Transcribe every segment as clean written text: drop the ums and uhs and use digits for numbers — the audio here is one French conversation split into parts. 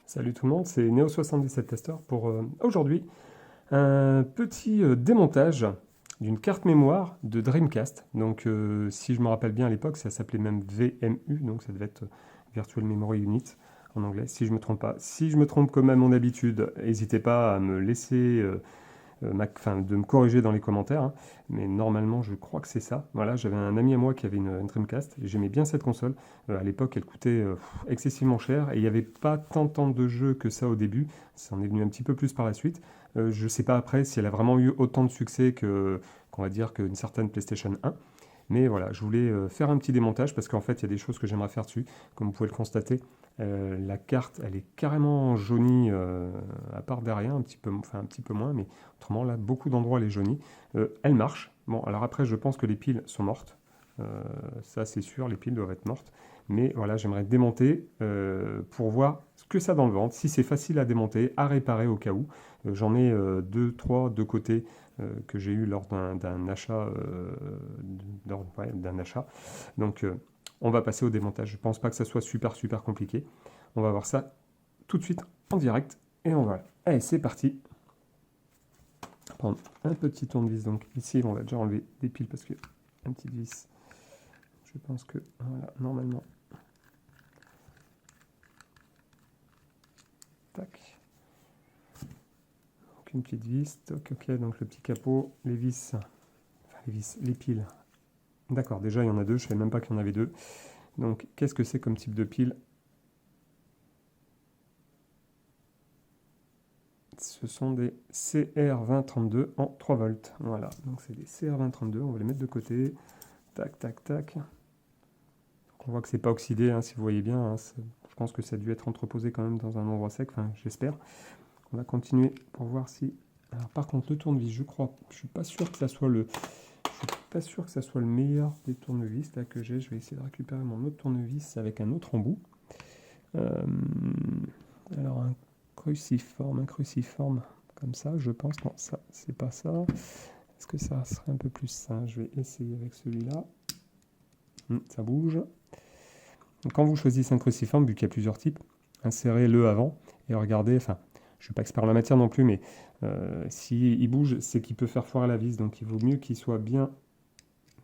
Salut tout le monde, c'est Neo77 Tester pour aujourd'hui un petit démontage d'une carte mémoire de Dreamcast. Donc si je me rappelle bien à l'époque, ça s'appelait même VMU, donc ça devait être Virtual Memory Unit en anglais, si je me trompe pas. Si je me trompe comme à mon habitude, n'hésitez pas à me laisser enfin, de me corriger dans les commentaires, hein. Mais normalement je crois que c'est ça. Voilà, j'avais un ami à moi qui avait une Dreamcast, et j'aimais bien cette console. À l'époque elle coûtait excessivement cher, et il n'y avait pas tant de jeux que ça au début, ça en est venu un petit peu plus par la suite. Je ne sais pas après si elle a vraiment eu autant de succès qu'on va dire qu'une certaine PlayStation 1. Mais voilà, je voulais faire un petit démontage parce qu'en fait, il y a des choses que j'aimerais faire dessus. Comme vous pouvez le constater, la carte, elle est carrément jaunie, à part derrière, un petit peu, enfin un petit peu moins, mais autrement, là, beaucoup d'endroits, elle est jaunie. Elle marche. Bon, alors après, je pense que les piles sont mortes. Euh, Ça, c'est sûr, les piles doivent être mortes. Mais voilà, j'aimerais démonter pour voir ce que ça a dans le ventre, si c'est facile à démonter, à réparer au cas où. J'en ai deux, trois de côté que j'ai eu lors d'un achat, ouais, d'un achat. Donc, on va passer au démontage. Je pense pas que ça soit super compliqué. On va voir ça tout de suite en direct et on va. Allez, c'est parti. On va prendre un petit tournevis. Donc ici, on va déjà enlever des piles parce que un petit vis. Je pense que voilà, normalement. Tac. Donc une petite vis. Toc, ok. Donc le petit capot, les vis, enfin les vis, les piles. D'accord. Déjà, il y en a deux. Je savais même pas qu'il y en avait deux. Donc, qu'est-ce que c'est comme type de pile? Ce sont des CR2032 en 3 volts. Voilà, donc c'est des CR2032, on va les mettre de côté. Tac, tac, tac. Donc on voit que c'est pas oxydé, hein, si vous voyez bien. Hein, je pense que ça a dû être entreposé quand même dans un endroit sec, enfin j'espère. On va continuer pour voir si... Alors par contre, le tournevis, je crois, je suis pas sûr que ça soit le... Je suis pas sûr que ça soit le meilleur des tournevis là, que j'ai. Je vais essayer de récupérer mon autre tournevis avec un autre embout. Euh, alors un cruciforme comme ça, je pense. Non, ça, c'est pas ça. Est-ce que ça serait un peu plus ça? Je vais essayer avec celui-là. Ça bouge. Donc, quand vous choisissez un cruciforme, vu qu'il y a plusieurs types, insérez-le avant et regardez. Enfin, je ne suis pas expert en la matière non plus, mais s'il bouge, c'est qu'il peut faire foirer la vis. Donc il vaut mieux qu'il soit bien.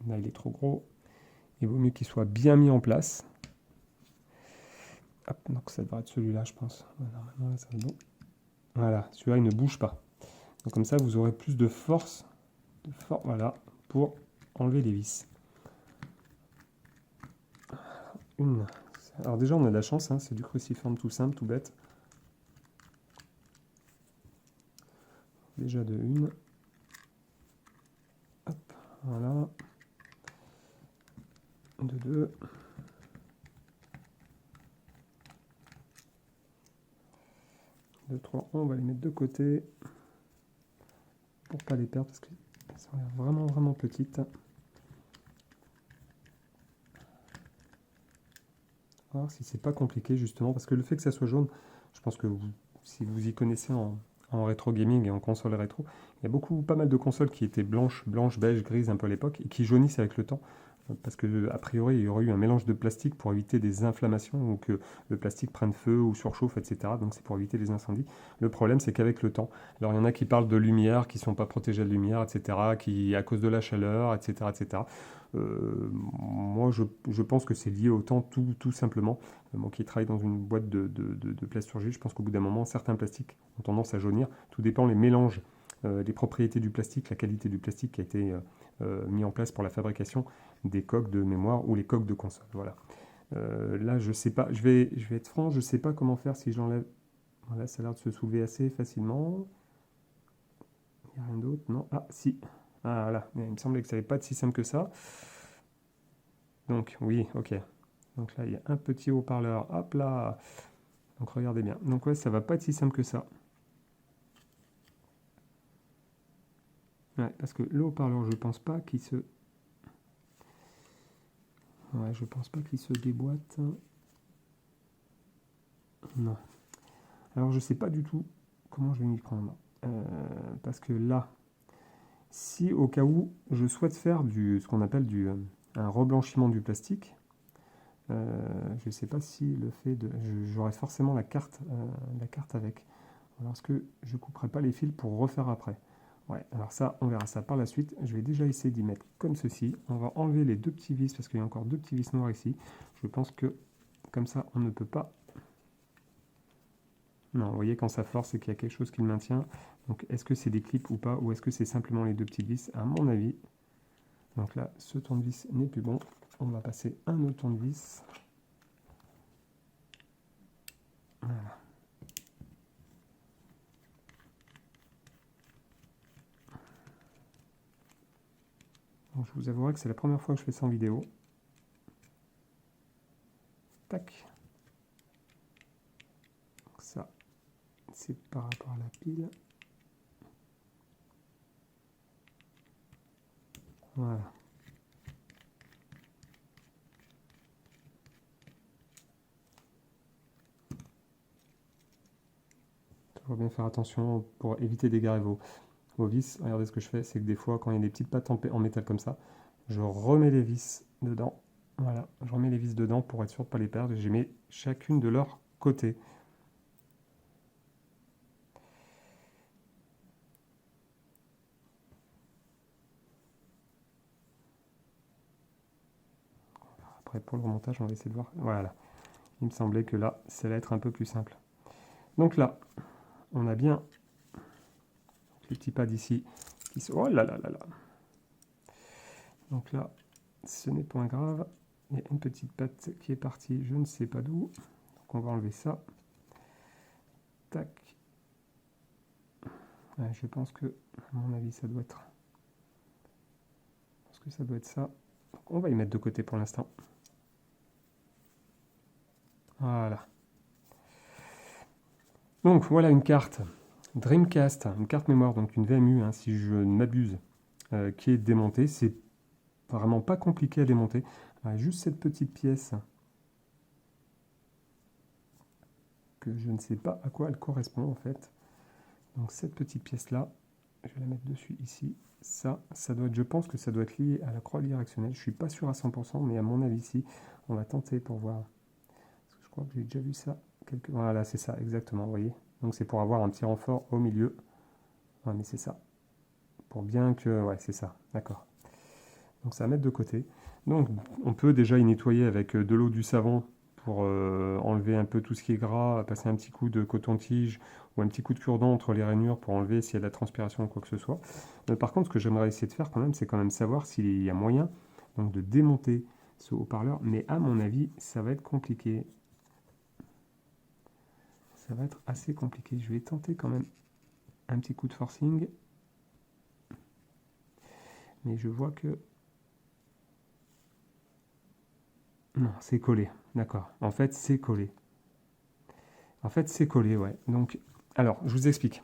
Là, il est trop gros. Il vaut mieux qu'il soit bien mis en place. Hop, donc ça devrait être celui-là, je pense. Normalement, là, ça va être bon. Voilà, celui-là, il ne bouge pas. Donc comme ça, vous aurez plus de force, voilà, pour enlever les vis. Une. Alors déjà, on a de la chance, hein, c'est du cruciforme tout simple, tout bête. Déjà de une. Hop, voilà. De deux. De trois, on va les mettre de côté pour pas les perdre parce que ça a l'air vraiment petites. On va voir si c'est pas compliqué justement parce que le fait que ça soit jaune, je pense que si vous y connaissez en rétro gaming et en console rétro, il y a pas mal de consoles qui étaient blanches, beige, grises un peu à l'époque et qui jaunissent avec le temps. Parce que a priori il y aurait eu un mélange de plastique pour éviter des inflammations ou que le plastique prenne feu ou surchauffe, etc. Donc c'est pour éviter les incendies. Le problème c'est qu'avec le temps, alors il y en a qui parlent de lumière, qui ne sont pas protégés de lumière, etc. Qui à cause de la chaleur, etc. etc. Moi je pense que c'est lié au temps tout simplement. Moi qui travaille dans une boîte de plasturgie, je pense qu'au bout d'un moment certains plastiques ont tendance à jaunir. Tout dépend les mélanges, les propriétés du plastique, la qualité du plastique qui a été mis en place pour la fabrication des coques de mémoire ou les coques de console. Voilà. Là, je sais pas, je vais être franc, je sais pas comment faire si j'enlève. Voilà, ça a l'air de se soulever assez facilement. Il n'y a rien d'autre, non? Ah, si. Ah, voilà. Il me semblait que ça n'allait pas être si simple que ça. Donc, oui, ok. Donc là, il y a un petit haut-parleur. Hop là. Donc, regardez bien. Donc, ouais, ça va pas être si simple que ça. Ouais, parce que le haut-parleur, je pense pas qu'il se... Ouais, je pense pas qu'il se déboîte. Non. Alors, je sais pas du tout comment je vais m'y prendre. Parce que là, si au cas où je souhaite faire ce qu'on appelle un reblanchiment du plastique, Je ne sais pas si le fait de... J'aurai forcément la carte avec. Alors, est-ce que je ne couperai pas les fils pour refaire après? Ouais, alors ça, on verra ça par la suite. Je vais déjà essayer d'y mettre comme ceci. On va enlever les deux petits vis, parce qu'il y a encore deux petits vis noirs ici. Je pense que, comme ça, on ne peut pas... Non, vous voyez, quand ça force, c'est qu'il y a quelque chose qui le maintient. Donc, est-ce que c'est des clips ou pas? Ou est-ce que c'est simplement les deux petits vis? À mon avis. Donc là, ce tournevis n'est plus bon. On va passer un autre tournevis. Voilà. Donc, je vous avouerai que c'est la première fois que je fais ça en vidéo. Tac. Donc ça, c'est par rapport à la pile. Voilà. Toujours bien faire attention pour éviter d'égarer vos vis. Regardez ce que je fais, c'est que des fois, quand il y a des petites pattes en métal comme ça, je remets les vis dedans. Voilà, je remets les vis dedans pour être sûr de ne pas les perdre. Je mets chacune de leur côté. Après, pour le remontage, on va essayer de voir. Voilà. Il me semblait que là, ça allait être un peu plus simple. Donc là, on a bien les petits pads ici qui sont... Oh là là là là! Donc là, ce n'est point grave. Il y a une petite patte qui est partie, je ne sais pas d'où. Donc on va enlever ça. Tac. Ouais, je pense que, à mon avis, ça doit être... Je pense que ça doit être ça. Donc on va y mettre de côté pour l'instant. Voilà. Donc voilà une carte Dreamcast, une carte mémoire, donc une VMU, hein, si je ne m'abuse, qui est démontée. C'est vraiment pas compliqué à démonter. Juste cette petite pièce que je ne sais pas à quoi elle correspond en fait. Donc cette petite pièce là, je vais la mettre dessus ici. Ça doit être, je pense que ça doit être lié à la croix directionnelle. Je suis pas sûr à 100%, mais à mon avis ici, on va tenter pour voir. Parce que je crois que j'ai déjà vu ça. Voilà, c'est ça, exactement, vous voyez. Donc c'est pour avoir un petit renfort au milieu. Ouais, mais c'est ça. Pour bien que... Ouais, c'est ça, d'accord. Donc ça va mettre de côté. Donc on peut déjà y nettoyer avec de l'eau, du savon pour enlever un peu tout ce qui est gras, passer un petit coup de coton-tige ou un petit coup de cure-dent entre les rainures pour enlever s'il y a de la transpiration ou quoi que ce soit. Par contre, ce que j'aimerais essayer de faire quand même, c'est quand même savoir s'il y a moyen donc, de démonter ce haut-parleur. Mais à mon avis, ça va être compliqué. Ça va être assez compliqué. Je vais tenter quand même un petit coup de forcing. Mais je vois que... Non, c'est collé. D'accord. En fait, c'est collé. En fait, c'est collé, ouais. Donc, alors, je vous explique.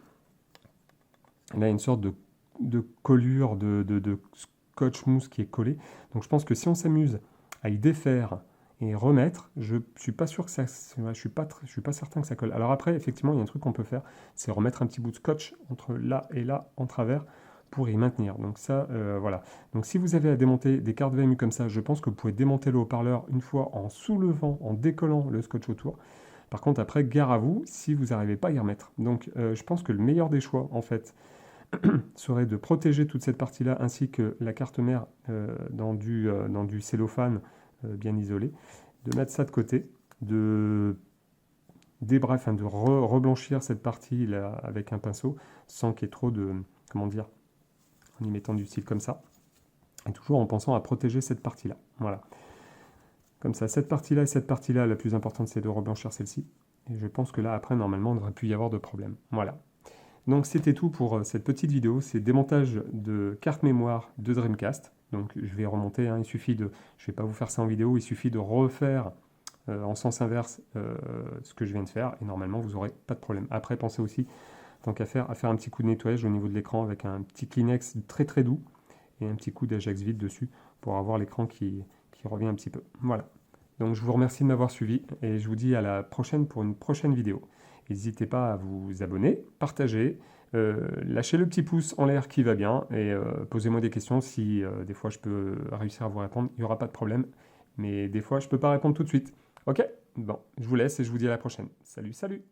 Là, il y a une sorte de collure, de scotch mousse qui est collé. Donc, je pense que si on s'amuse à y défaire et remettre, je suis pas sûr que ça... Je suis pas certain que ça colle. Alors après, effectivement, il y a un truc qu'on peut faire, c'est remettre un petit bout de scotch entre là et là, en travers, pour y maintenir. Donc ça, voilà. Donc si vous avez à démonter des cartes VMU comme ça, je pense que vous pouvez démonter le haut-parleur une fois en soulevant, en décollant le scotch autour. Par contre, après, gare à vous si vous n'arrivez pas à y remettre. Donc je pense que le meilleur des choix, en fait, serait de protéger toute cette partie-là, ainsi que la carte mère dans du cellophane bien isolé, de mettre ça de côté, de reblanchir cette partie là avec un pinceau, sans qu'il y ait trop de, comment dire, en y mettant du style comme ça, et toujours en pensant à protéger cette partie-là. Voilà. Comme ça, cette partie-là et cette partie-là, la plus importante, c'est de reblanchir celle-ci. Et je pense que là, après, normalement, on ne devrait plus y avoir de problème. Voilà. Donc, c'était tout pour cette petite vidéo. C'est démontage de carte mémoire de Dreamcast. Donc, je vais remonter. Hein, je ne vais pas vous faire ça en vidéo. Il suffit de refaire en sens inverse ce que je viens de faire. Et normalement, vous n'aurez pas de problème. Après, pensez aussi, tant qu'à faire, à faire un petit coup de nettoyage au niveau de l'écran avec un petit Kleenex très très doux et un petit coup d'Ajax vide dessus pour avoir l'écran qui revient un petit peu. Voilà. Donc je vous remercie de m'avoir suivi et je vous dis à la prochaine pour une prochaine vidéo. N'hésitez pas à vous abonner, partager, lâchez le petit pouce en l'air qui va bien et posez-moi des questions si des fois je peux réussir à vous répondre. Il n'y aura pas de problème. mais des fois, je peux pas répondre tout de suite. Ok? Bon, je vous laisse et je vous dis à la prochaine. Salut, salut!